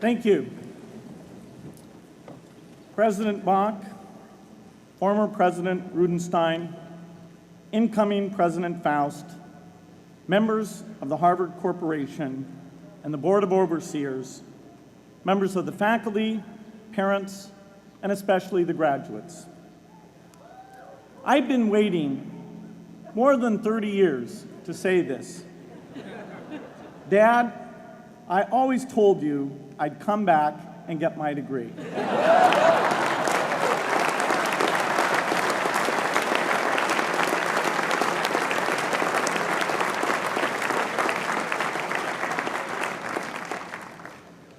Thank you. President Bach, former President Rudenstein, incoming President Faust, members of the Harvard Corporation and the Board of Overseers, members of the faculty, parents, and especially the graduates. I've been waiting more than 30 years to say this. Dad, I always told you I'd come back and get my degree.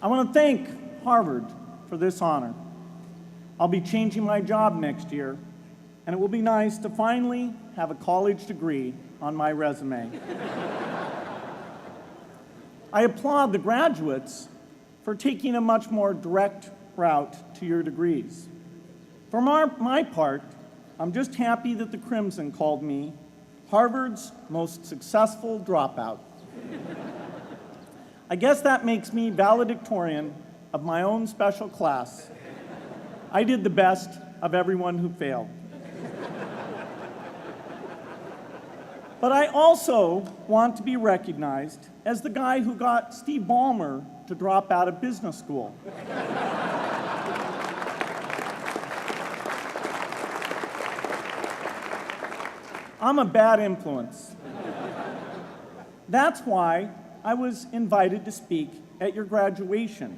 I want to thank Harvard for this honor. I'll be changing my job next year, and it will be nice to finally have a college degree on my resume. I applaud the graduates for taking a much more direct route to your degrees. For my part, I'm just happy that the Crimson called me Harvard's most successful dropout. I guess that makes me valedictorian of my own special class. I did the best of everyone who failed. But I also want to be recognized as the guy who got Steve Ballmer to drop out of business school. I'm a bad influence. That's why I was invited to speak at your graduation.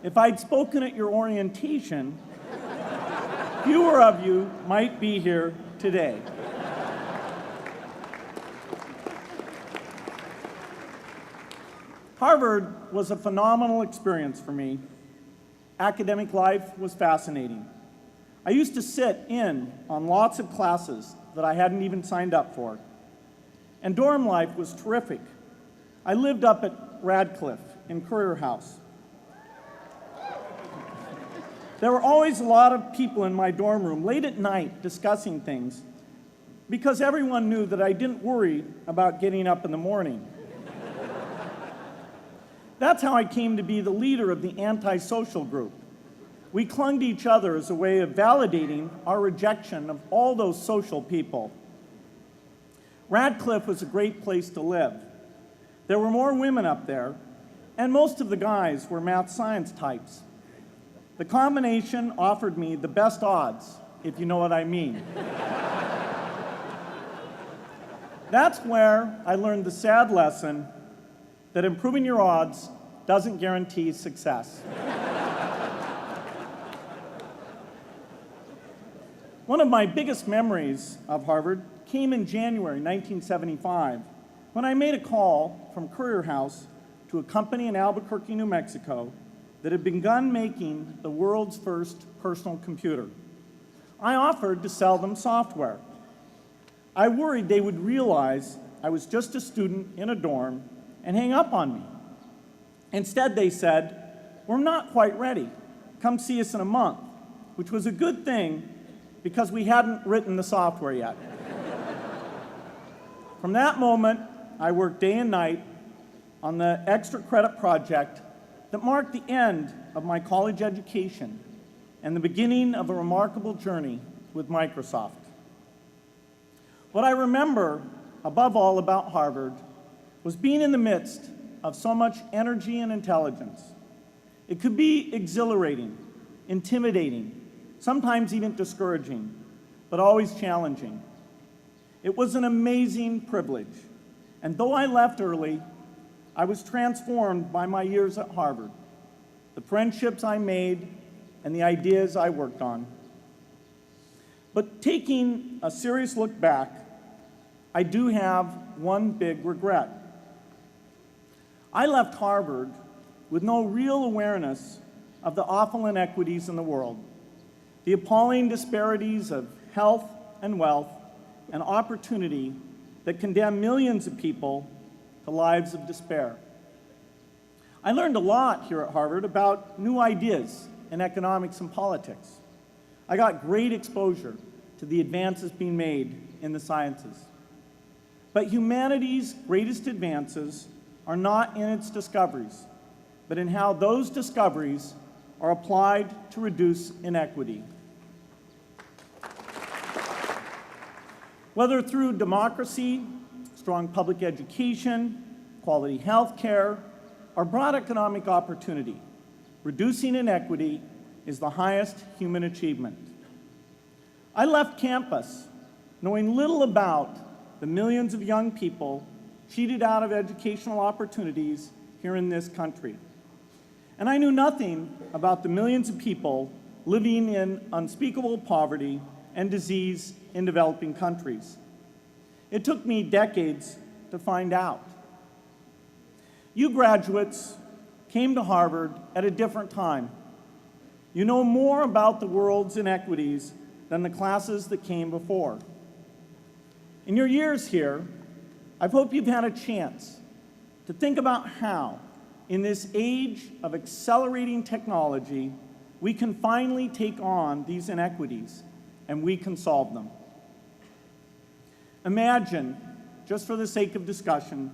If I'd spoken at your orientation, fewer of you might be here today. Harvard was a phenomenal experience for me. Academic life was fascinating. I used to sit in on lots of classes that I hadn't even signed up for. And dorm life was terrific. I lived up at Radcliffe in Currier House. There were always a lot of people in my dorm room late at night discussing things because everyone knew that I didn't worry about getting up in the morning. That's how I came to be the leader of the antisocial group. We clung to each other as a way of validating our rejection of all those social people. Radcliffe was a great place to live. There were more women up there, and most of the guys were math science types. The combination offered me the best odds, if you know what I mean. That's where I learned the sad lesson that improving your odds doesn't guarantee success. One of my biggest memories of Harvard came in January 1975, when I made a call from Currier House to a company in Albuquerque, New Mexico, that had begun making the world's first personal computer. I offered to sell them software. I worried they would realize I was just a student in a dorm and hang up on me. Instead, they said, "We're not quite ready. Come see us in a month," which was a good thing because we hadn't written the software yet. From that moment, I worked day and night on the extra credit project that marked the end of my college education and the beginning of a remarkable journey with Microsoft. What I remember above all about Harvard was being in the midst of so much energy and intelligence. It could be exhilarating, intimidating, sometimes even discouraging, but always challenging. It was an amazing privilege, and though I left early, I was transformed by my years at Harvard, the friendships I made, and the ideas I worked on. But taking a serious look back, I do have one big regret. I left Harvard with no real awareness of the awful inequities in the world, the appalling disparities of health and wealth and opportunity that condemn millions of people to lives of despair. I learned a lot here at Harvard about new ideas in economics and politics. I got great exposure to the advances being made in the sciences. But humanity's greatest advances are not in its discoveries, but in how those discoveries are applied to reduce inequity. Whether through democracy, strong public education, quality health care, or broad economic opportunity, reducing inequity is the highest human achievement. I left campus knowing little about the millions of young people cheated out of educational opportunities here in this country. And I knew nothing about the millions of people living in unspeakable poverty and disease in developing countries. It took me decades to find out. You graduates came to Harvard at a different time. You know more about the world's inequities than the classes that came before. In your years here, I hope you've had a chance to think about how, in this age of accelerating technology, we can finally take on these inequities and we can solve them. Imagine, just for the sake of discussion,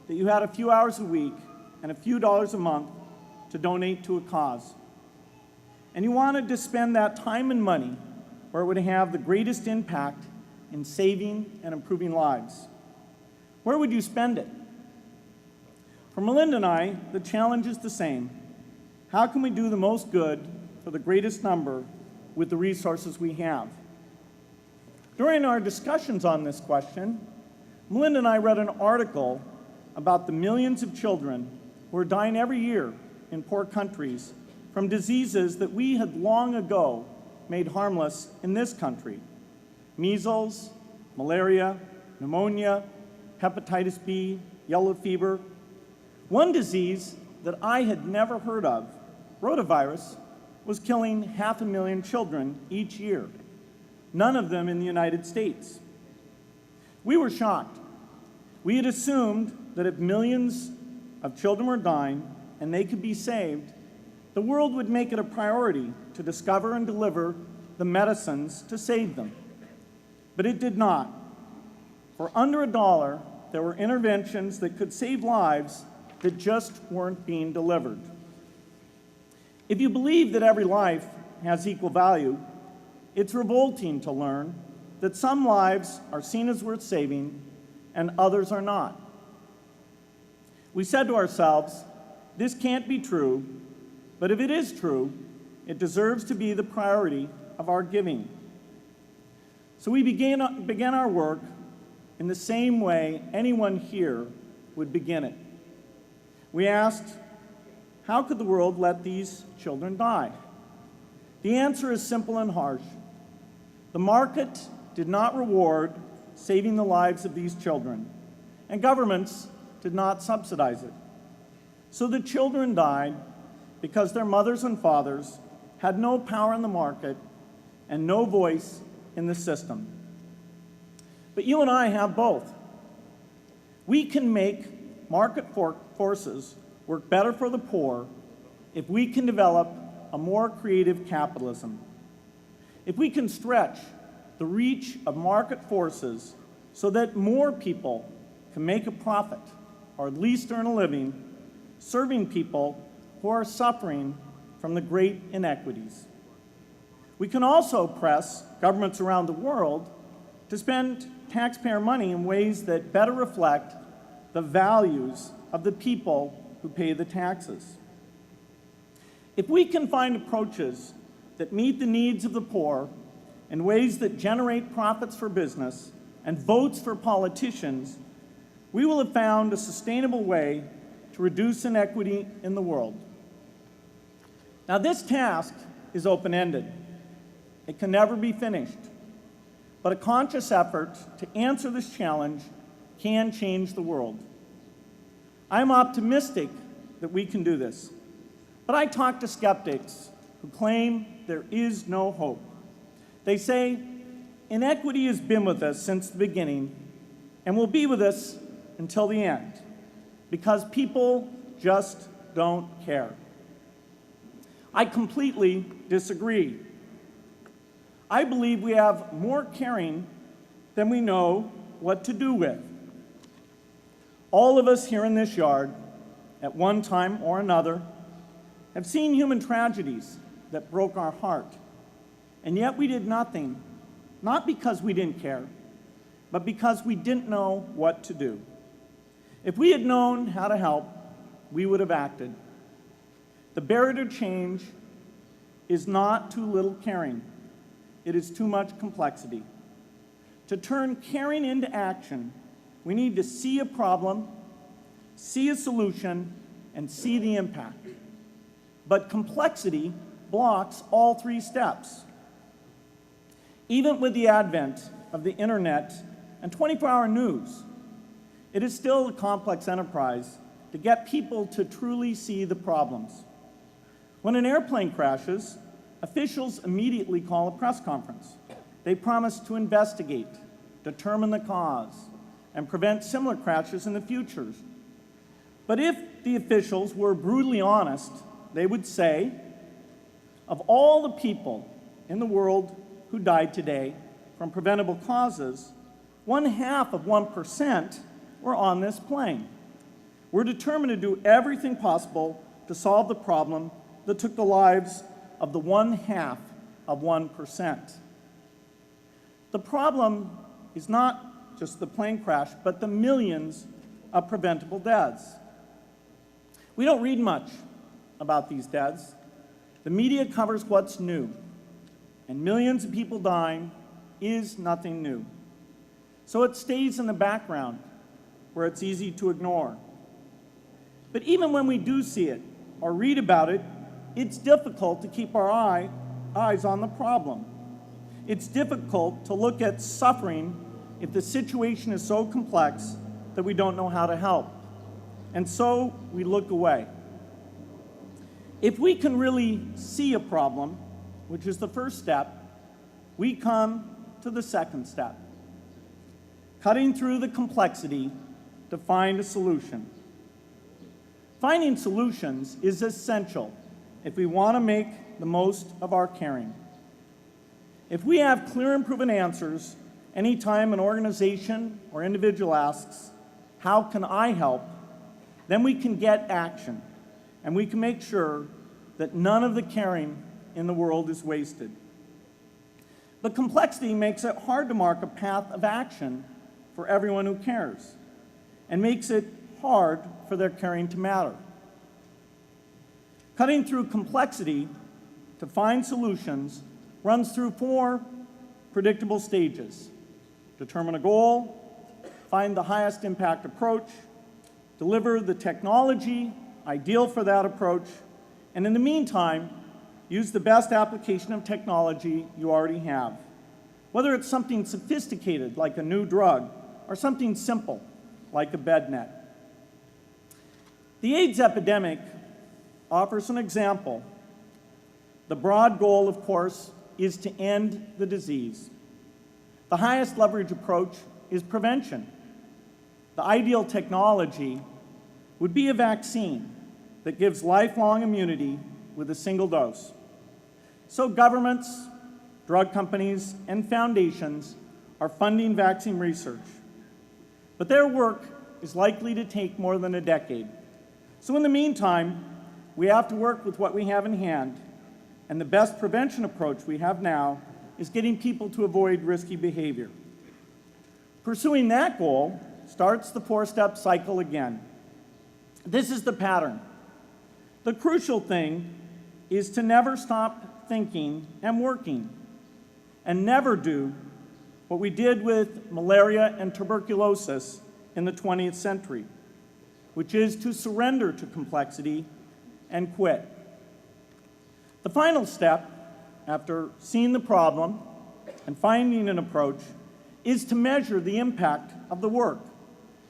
that you had a few hours a week and a few dollars a month to donate to a cause. And you wanted to spend that time and money where it would have the greatest impact in saving and improving lives. Where would you spend it? For Melinda and I, the challenge is the same. How can we do the most good for the greatest number with the resources we have? During our discussions on this question, Melinda and I read an article about the millions of children who are dying every year in poor countries from diseases that we had long ago made harmless in this country: measles, malaria, pneumonia, hepatitis B, yellow fever. One disease that I had never heard of, rotavirus, was killing 500,000 children each year, none of them in the United States. We were shocked. We had assumed that if millions of children were dying and they could be saved, the world would make it a priority to discover and deliver the medicines to save them. But it did not. For under $1, there were interventions that could save lives that just weren't being delivered. If you believe that every life has equal value, it's revolting to learn that some lives are seen as worth saving and others are not. We said to ourselves, this can't be true, but if it is true, it deserves to be the priority of our giving. So we began our work in the same way anyone here would begin it. We asked, how could the world let these children die? The answer is simple and harsh. The market did not reward saving the lives of these children, and governments did not subsidize it. So the children died because their mothers and fathers had no power in the market and no voice in the system. But you and I have both. We can make market forces work better for the poor if we can develop a more creative capitalism. If we can stretch the reach of market forces so that more people can make a profit, or at least earn a living, serving people who are suffering from the great inequities. We can also press governments around the world to spend taxpayer money in ways that better reflect the values of the people who pay the taxes. If we can find approaches that meet the needs of the poor in ways that generate profits for business and votes for politicians, we will have found a sustainable way to reduce inequity in the world. Now, this task is open-ended. It can never be finished. But a conscious effort to answer this challenge can change the world. I am optimistic that we can do this. But I talk to skeptics who claim there is no hope. They say, inequity has been with us since the beginning and will be with us until the end, because people just don't care. I completely disagree. I believe we have more caring than we know what to do with. All of us here in this yard, at one time or another, have seen human tragedies that broke our heart, and yet we did nothing, not because we didn't care, but because we didn't know what to do. If we had known how to help, we would have acted. The barrier to change is not too little caring. It is too much complexity. To turn caring into action, we need to see a problem, see a solution, and see the impact. But complexity blocks all three steps. Even with the advent of the internet and 24-hour news, it is still a complex enterprise to get people to truly see the problems. When an airplane crashes, officials immediately call a press conference. They promise to investigate, determine the cause, and prevent similar crashes in the future. But if the officials were brutally honest, they would say, of all the people in the world who died today from preventable causes, 0.5% were on this plane. We're determined to do everything possible to solve the problem that took the lives of the 0.5%. The problem is not just the plane crash, but the millions of preventable deaths. We don't read much about these deaths. The media covers what's new, and millions of people dying is nothing new. So it stays in the background where it's easy to ignore. But even when we do see it or read about it, it's difficult to keep our eyes on the problem. It's difficult to look at suffering if the situation is so complex that we don't know how to help. And so we look away. If we can really see a problem, which is the first step, we come to the second step, cutting through the complexity to find a solution. Finding solutions is essential if we want to make the most of our caring. If we have clear and proven answers anytime an organization or individual asks, "How can I help?" then we can get action, and we can make sure that none of the caring in the world is wasted. But complexity makes it hard to mark a path of action for everyone who cares, and makes it hard for their caring to matter. Cutting through complexity to find solutions runs through 4 predictable stages: determine a goal, find the highest impact approach, deliver the technology ideal for that approach, and in the meantime, use the best application of technology you already have, whether it's something sophisticated like a new drug or something simple like a bed net. The AIDS epidemic offers an example. The broad goal, of course, is to end the disease. The highest leverage approach is prevention. The ideal technology would be a vaccine that gives lifelong immunity with a single dose. So governments, drug companies, and foundations are funding vaccine research. But their work is likely to take more than a decade. So in the meantime, we have to work with what we have in hand, and the best prevention approach we have now is getting people to avoid risky behavior. Pursuing that goal starts the 4-step cycle again. This is the pattern. The crucial thing is to never stop thinking and working, and never do what we did with malaria and tuberculosis in the 20th century, which is to surrender to complexity and quit. The final step, after seeing the problem and finding an approach, is to measure the impact of the work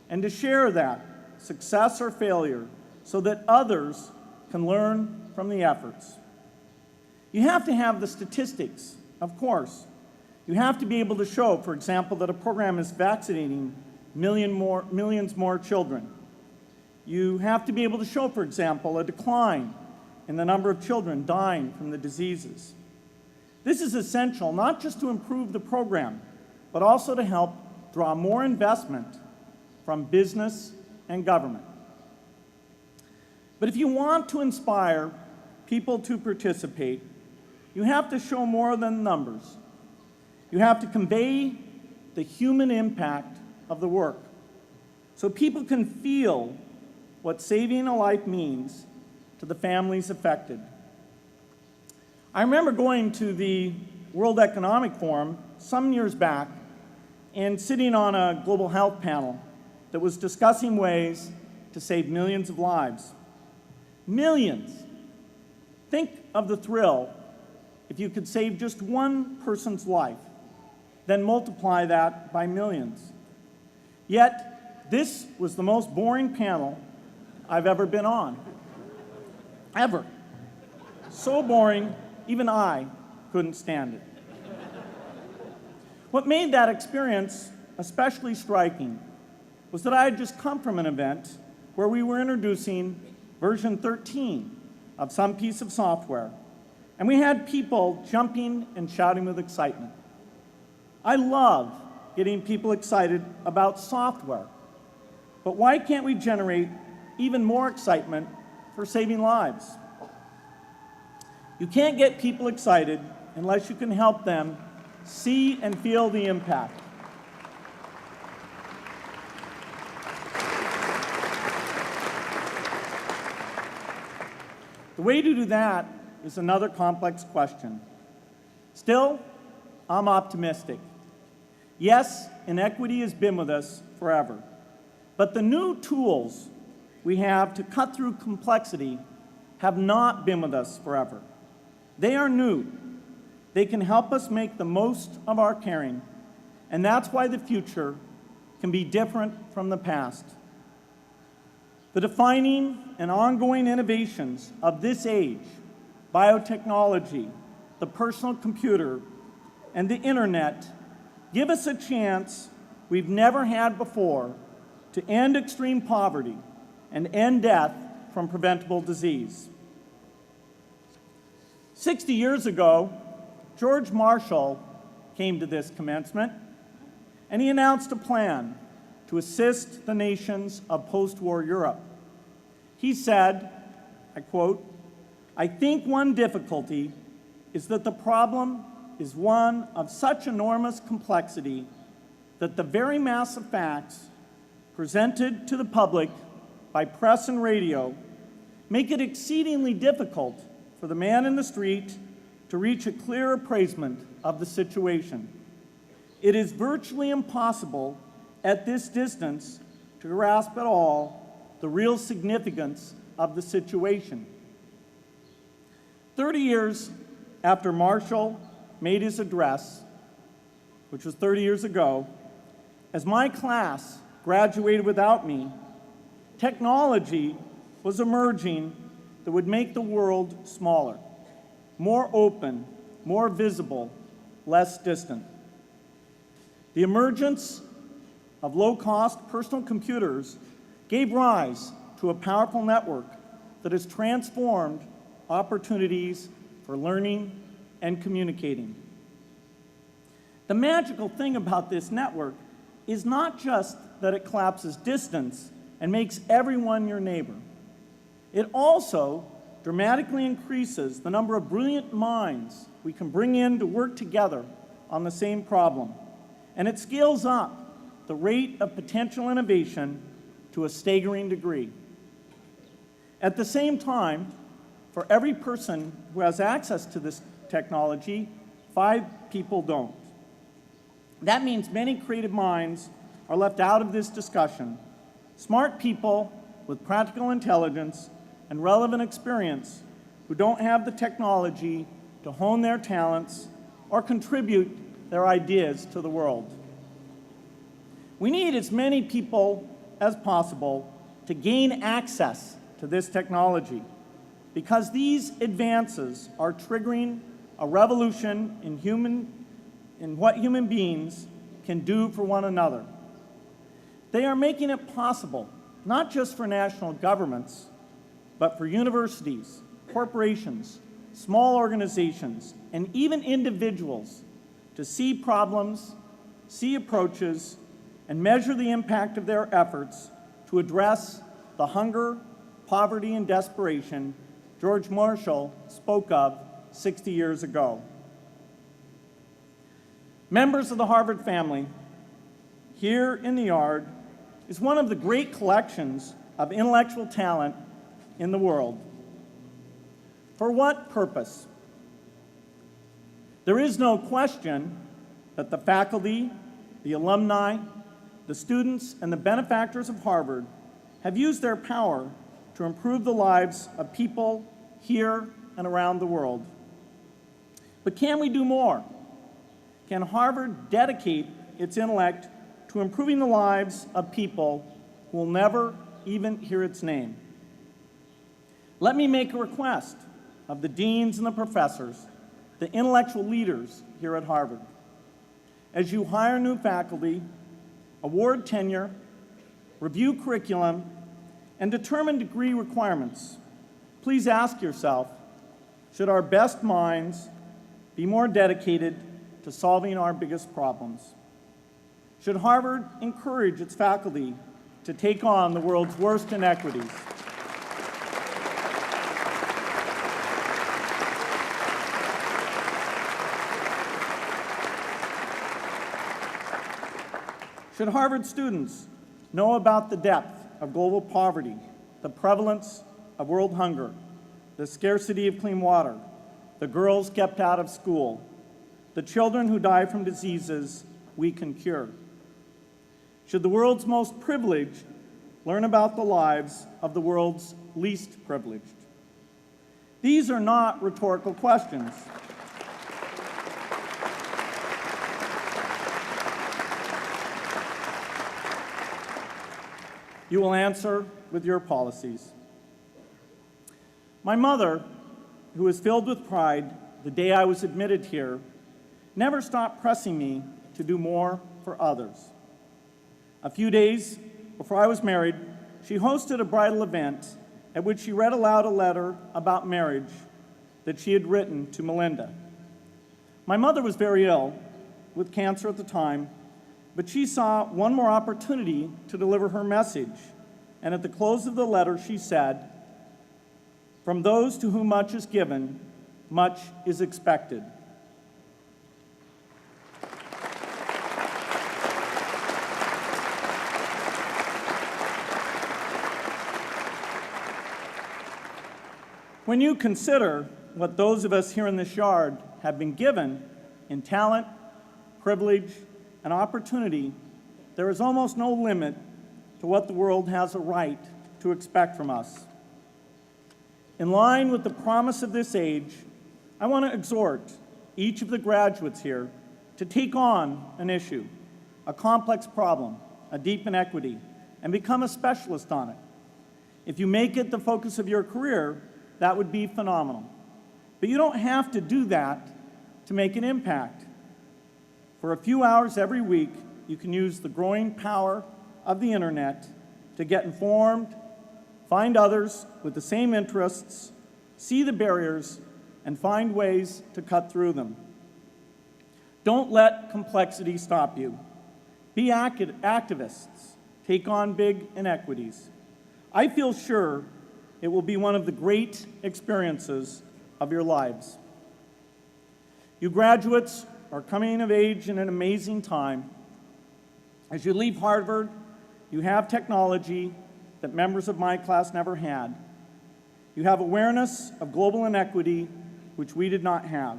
and to share that, success or failure, so that others can learn from the efforts. You have to have the statistics, of course. You have to be able to show, for example, that a program is vaccinating millions more children. You have to be able to show, for example, a decline in the number of children dying from the diseases. This is essential not just to improve the program, but also to help draw more investment from business and government. But if you want to inspire people to participate, you have to show more than numbers. You have to convey the human impact of the work so people can feel what saving a life means to the families affected. I remember going to the World Economic Forum some years back and sitting on a global health panel that was discussing ways to save millions of lives. Millions. Think of the thrill if you could save just one person's life, then multiply that by millions. Yet, this was the most boring panel I've ever been on. Ever. So boring, even I couldn't stand it. What made that experience especially striking was that I had just come from an event where we were introducing version 13 of some piece of software, and we had people jumping and shouting with excitement. I love getting people excited about software, but why can't we generate even more excitement for saving lives? You can't get people excited unless you can help them see and feel the impact. The way to do that is another complex question. Still, I'm optimistic. Yes, inequity has been with us forever, but the new tools we have to cut through complexity have not been with us forever. They are new. They can help us make the most of our caring, and that's why the future can be different from the past. The defining and ongoing innovations of this age, biotechnology, the personal computer, and the internet, give us a chance we've never had before to end extreme poverty and end death from preventable disease. 60 years ago, George Marshall came to this commencement, and he announced a plan to assist the nations of post-war Europe. He said, I quote, "I think one difficulty is that the problem is one of such enormous complexity that the very mass of facts presented to the public by press and radio make it exceedingly difficult for the man in the street to reach a clear appraisement of the situation. It is virtually impossible at this distance to grasp at all the real significance of the situation." 30 years after Marshall made his address, which was 30 years ago, as my class graduated without me, technology was emerging that would make the world smaller, more open, more visible, less distant. The emergence of low-cost personal computers gave rise to a powerful network that has transformed opportunities for learning and communicating. The magical thing about this network is not just that it collapses distance and makes everyone your neighbor. It also dramatically increases the number of brilliant minds we can bring in to work together on the same problem. And it scales up the rate of potential innovation to a staggering degree. At the same time, for every person who has access to this technology, 5 people don't. That means many creative minds are left out of this discussion. Smart people with practical intelligence and relevant experience who don't have the technology to hone their talents or contribute their ideas to the world. We need as many people as possible to gain access to this technology because these advances are triggering a revolution in what human beings can do for one another. They are making it possible, not just for national governments, but for universities, corporations, small organizations, and even individuals to see problems, see approaches, and measure the impact of their efforts to address the hunger, poverty, and desperation George Marshall spoke of 60 years ago. Members of the Harvard family, here in the yard is one of the great collections of intellectual talent in the world. For what purpose? There is no question that the faculty, the alumni, the students, and the benefactors of Harvard have used their power to improve the lives of people here and around the world. But can we do more? Can Harvard dedicate its intellect to improving the lives of people who will never even hear its name? Let me make a request of the deans and the professors, the intellectual leaders here at Harvard. As you hire new faculty, award tenure, review curriculum, and determine degree requirements, please ask yourself, should our best minds be more dedicated to solving our biggest problems? Should Harvard encourage its faculty to take on the world's worst inequities? Should Harvard students know about the depth of global poverty, the prevalence of world hunger, the scarcity of clean water, the girls kept out of school, the children who die from diseases we can cure? Should the world's most privileged learn about the lives of the world's least privileged? These are not rhetorical questions. You will answer with your policies. My mother, who was filled with pride the day I was admitted here, never stopped pressing me to do more for others. A few days before I was married, she hosted a bridal event at which she read aloud a letter about marriage that she had written to Melinda. My mother was very ill with cancer at the time, but she saw one more opportunity to deliver her message, and at the close of the letter she said, "From those to whom much is given, much is expected." When you consider what those of us here in this yard have been given in talent, privilege, and opportunity, there is almost no limit to what the world has a right to expect from us. In line with the promise of this age, I want to exhort each of the graduates here to take on an issue, a complex problem, a deep inequity, and become a specialist on it. If you make it the focus of your career, that would be phenomenal. But you don't have to do that to make an impact. For a few hours every week, you can use the growing power of the internet to get informed, find others with the same interests, see the barriers, and find ways to cut through them. Don't let complexity stop you. Be activists. Take on big inequities. I feel sure it will be one of the great experiences of your lives. You graduates are coming of age in an amazing time. As you leave Harvard, you have technology that members of my class never had. You have awareness of global inequity, which we did not have.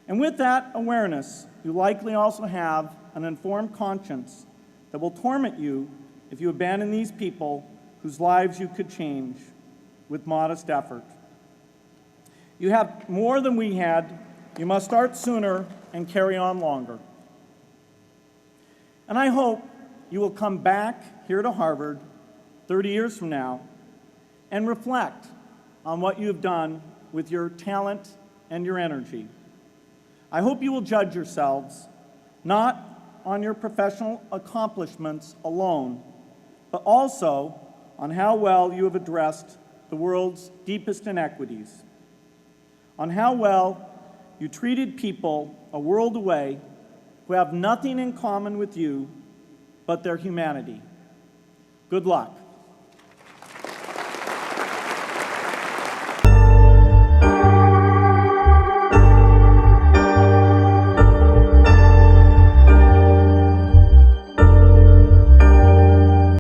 And with that awareness, you likely also have an informed conscience that will torment you if you abandon these people whose lives you could change with modest effort. You have more than we had. You must start sooner and carry on longer. And I hope you will come back here to Harvard 30 years from now and reflect on what you have done with your talent and your energy. I hope you will judge yourselves not on your professional accomplishments alone, but also on how well you have addressed the world's deepest inequities, on how well you treated people a world away who have nothing in common with you but their humanity. Good luck.